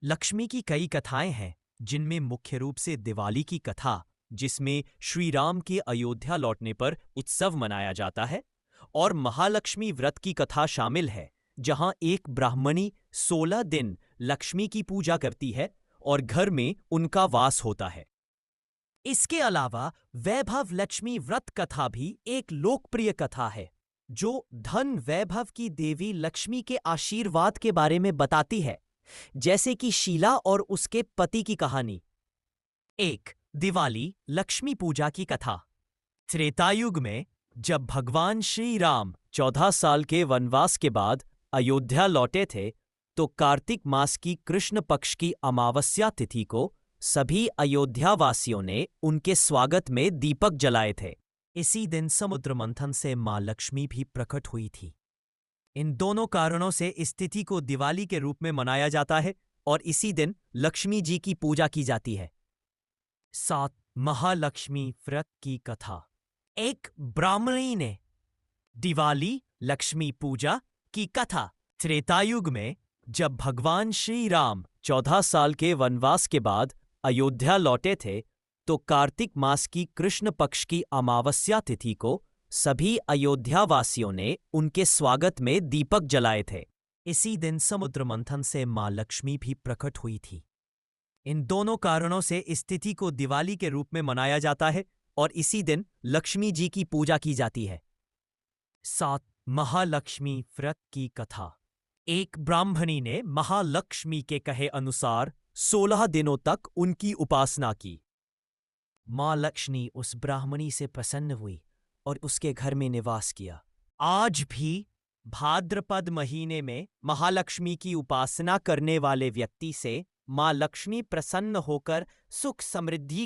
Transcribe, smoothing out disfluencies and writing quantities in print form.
लक्ष्मी की कई कथाएं हैं, जिनमें मुख्य रूप से दिवाली की कथा, जिसमें श्री राम के अयोध्या लौटने पर उत्सव मनाया जाता है, और महालक्ष्मी व्रत की कथा शामिल है, जहां एक ब्राह्मणी 16 दिन लक्ष्मी की पूजा करती है और घर में उनका वास होता है। इसके अलावा वैभव लक्ष्मी व्रत कथा भी एक लोकप्रिय कथा है, जो धन वैभव की देवी लक्ष्मी के आशीर्वाद के बारे में बताती है, जैसे कि शीला और उसके पति की कहानी। एक दिवाली लक्ष्मी पूजा की कथा। त्रेतायुग में जब भगवान श्री राम 14 साल के वनवास के बाद अयोध्या लौटे थे, तो कार्तिक मास की कृष्ण पक्ष की अमावस्या तिथि को सभी अयोध्या वासियों ने उनके स्वागत में दीपक जलाए थे। इसी दिन समुद्र मंथन से मां लक्ष्मी भी प्रकट हुई थी। इन दोनों कारणों से इस तिथि को दिवाली के रूप में मनाया जाता है और इसी दिन लक्ष्मी जी की पूजा की जाती है। 7 महालक्ष्मी व्रत की कथा। एक ब्राह्मणी ने दिवाली लक्ष्मी पूजा की कथा। त्रेतायुग में जब भगवान श्री राम 14 साल के वनवास के बाद अयोध्या लौटे थे, तो कार्तिक मास की कृष्ण पक्ष की अमावस्या तिथि को सभी अयोध्या वासियों ने उनके स्वागत में दीपक जलाए थे। इसी दिन समुद्र मंथन से मां लक्ष्मी भी प्रकट हुई थी। इन दोनों कारणों से इस तिथि को दिवाली के रूप में मनाया जाता है और इसी दिन लक्ष्मी जी की पूजा की जाती है। 7 महालक्ष्मी व्रत की कथा। एक ब्राह्मणी ने महालक्ष्मी के कहे अनुसार 16 दिनों तक उनकी उपासना की। मां लक्ष्मी उस ब्राह्मणी से प्रसन्न हुई और उसके घर में निवास किया। आज भी भाद्रपद महीने में महालक्ष्मी की उपासना करने वाले व्यक्ति से मां लक्ष्मी प्रसन्न होकर सुख समृद्धि